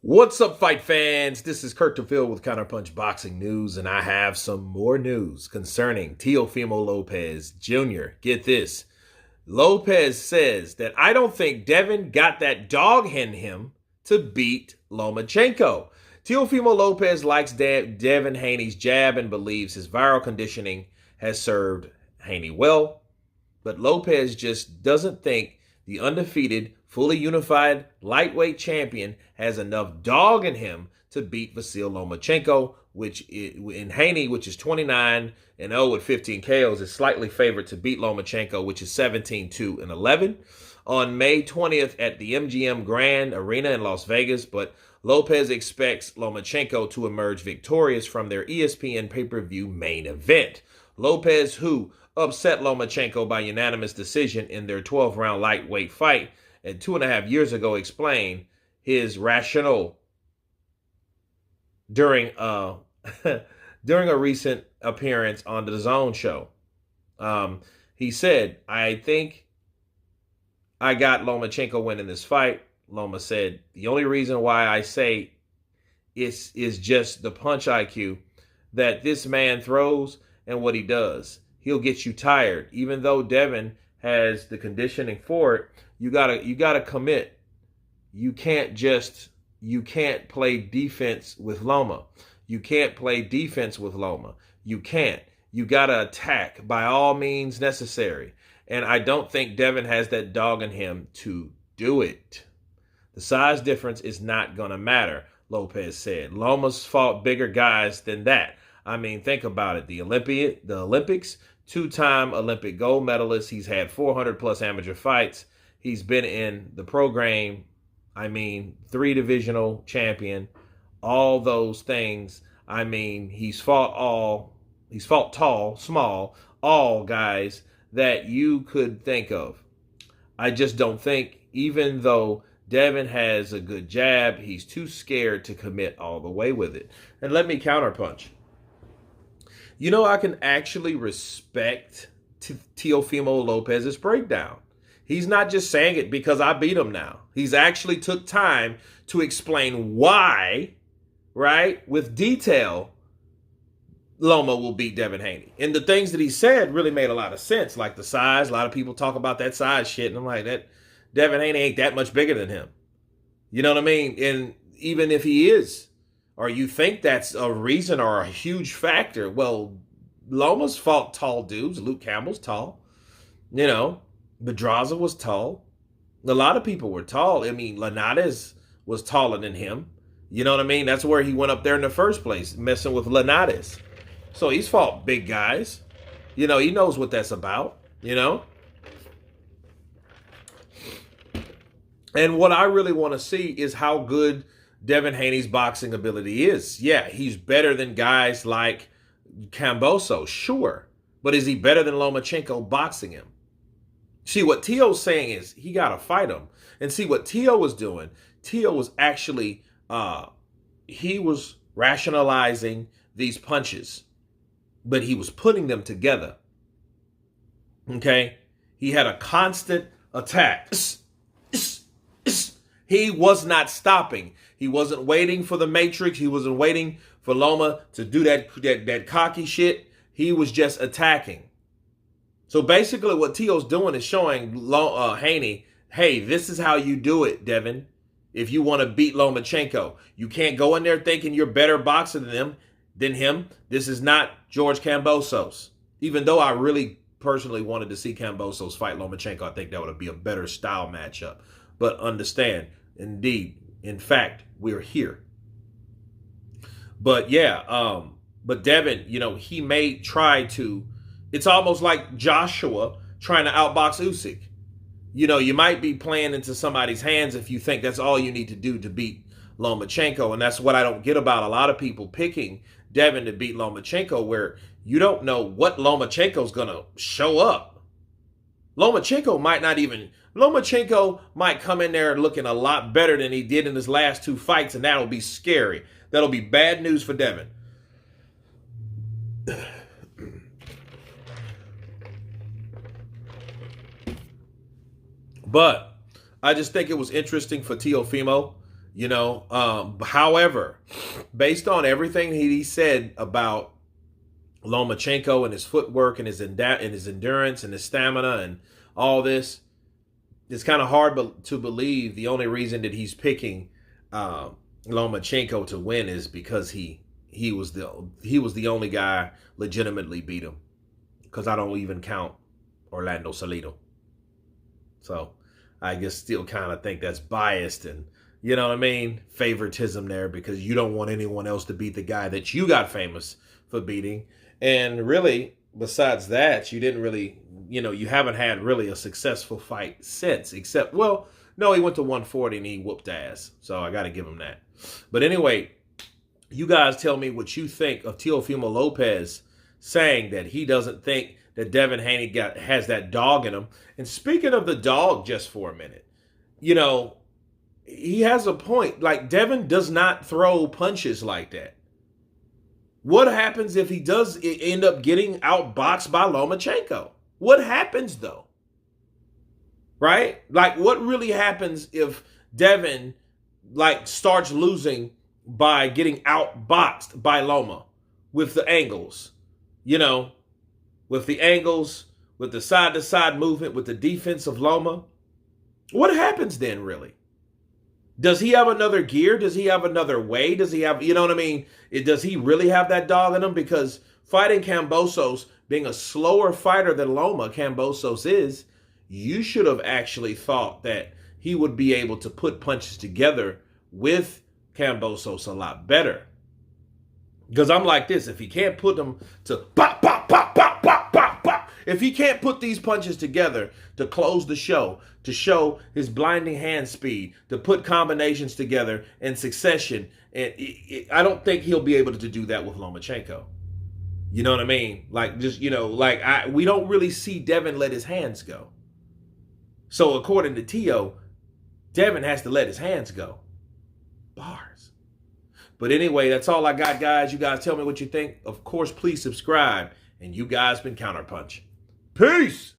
What's up, fight fans? This is Kurt DeVille with Counterpunch Boxing News, and I have some more news concerning Teofimo Lopez Jr. Get this. Lopez says that I don't think Devin got that dog in him to beat Lomachenko. Teofimo Lopez likes Devin Haney's jab and believes his viral conditioning has served Haney well, but Lopez just doesn't think the undefeated, fully unified lightweight champion has enough dog in him to beat Vasyl Lomachenko, in Haney, which is 29-0 with 15 KOs, is slightly favored to beat Lomachenko, which is 17-2-11 on May 20th at the MGM Grand Arena in Las Vegas. But Lopez expects Lomachenko to emerge victorious from their ESPN pay-per-view main event. Lopez, who upset Lomachenko by unanimous decision in their 12-round lightweight fight and 2.5 years ago, explained his rationale during a recent appearance on the Zone show. He said, "I think I got Lomachenko winning this fight." Loma said, "The only reason why I say is just the punch IQ that this man throws and what he does. He'll get you tired. Even though Devin has the conditioning for it, you gotta commit. You can't play defense with Loma. You can't play defense with Loma. You can't. You gotta attack by all means necessary. And I don't think Devin has that dog in him to do it. The size difference is not gonna matter," Lopez said. "Loma's fought bigger guys than that. I mean, think about it. The Olympics, two-time Olympic gold medalist. He's had 400 plus amateur fights. He's been in the pro game. I mean, 3-divisional champion, all those things. I mean, he's fought tall, small, all guys that you could think of. I just don't think, even though Devin has a good jab, he's too scared to commit all the way with it." And let me counterpunch. You know, I can actually respect Teofimo Lopez's breakdown. He's not just saying it because I beat him now. He's actually took time to explain why, right, with detail, Loma will beat Devin Haney. And the things that he said really made a lot of sense, like the size. A lot of people talk about that size shit, and I'm like, that Devin Haney ain't that much bigger than him. You know what I mean? And even if he is, or you think that's a reason or a huge factor, well, Loma's fought tall dudes. Luke Campbell's tall. You know, Pedraza was tall. A lot of people were tall. I mean, Linares was taller than him. You know what I mean? That's where he went up there in the first place, messing with Linares. So he's fought big guys. You know, he knows what that's about, you know? And what I really want to see is how good Devin Haney's boxing ability is. Yeah, he's better than guys like Camboso, sure. But is he better than Lomachenko boxing him? See, what Teo's saying is he got to fight him. And see, what Teo was doing, Teo was actually, he was rationalizing these punches, but he was putting them together. Okay? He had a constant attack. He was not stopping. He wasn't waiting for the Matrix. He wasn't waiting for Loma to do that cocky shit. He was just attacking. So basically what Teo's doing is showing Haney, hey, this is how you do it, Devin. If you want to beat Lomachenko, you can't go in there thinking you're better boxer than him. This is not George Kambosos. Even though I really personally wanted to see Kambosos fight Lomachenko, I think that would be a better style matchup. But understand, indeed, in fact, we're here. But yeah, but Devin, you know, he may try to, it's almost like Joshua trying to outbox Usyk. You know, you might be playing into somebody's hands if you think that's all you need to do to beat Lomachenko. And that's what I don't get about a lot of people picking Devin to beat Lomachenko, where you don't know what Lomachenko's going to show up. Lomachenko might come in there looking a lot better than he did in his last 2 fights, and that'll be scary. That'll be bad news for Devin. But I just think it was interesting for Teofimo However, based on everything he said about Lomachenko and his footwork and his endurance and his stamina and all this, it's kind of hard to believe the only reason that he's picking Lomachenko to win is because he was the only guy legitimately beat him. Because I don't even count Orlando Salido. So I just still kind of think that's biased and, you know what I mean, favoritism there, because you don't want anyone else to beat the guy that you got famous for beating. And really, besides that, you didn't really, you haven't had really a successful fight since, except, well, no, he went to 140 and he whooped ass. So I got to give him that. But anyway, you guys tell me what you think of Teofimo Lopez saying that he doesn't think that Devin Haney has that dog in him. And speaking of the dog just for a minute, he has a point. Like, Devin does not throw punches like that. What happens if he does end up getting outboxed by Lomachenko? What happens, though? Right? Like, what really happens if Devin, starts losing by getting outboxed by Loma with the angles? With the angles, with the side-to-side movement, with the defense of Loma. What happens then, really? Does he have another gear? Does he have another way? Does he have, you know what I mean? Does he really have that dog in him? Because fighting Kambosos, being a slower fighter than Loma, Kambosos is, you should have actually thought that he would be able to put punches together with Kambosos a lot better. Because I'm like this, if he can't put them to pop, pop, pop, pop, pop, pop, pop, if he can't put these punches together to close the show, to show his blinding hand speed, to put combinations together in succession, and I don't think he'll be able to do that with Lomachenko. You know what I mean? We don't really see Devin let his hands go. So according to Teo, Devin has to let his hands go. Bars. But anyway, that's all I got, guys. You guys tell me what you think. Of course, please subscribe. And you guys been Counterpunch. Peace!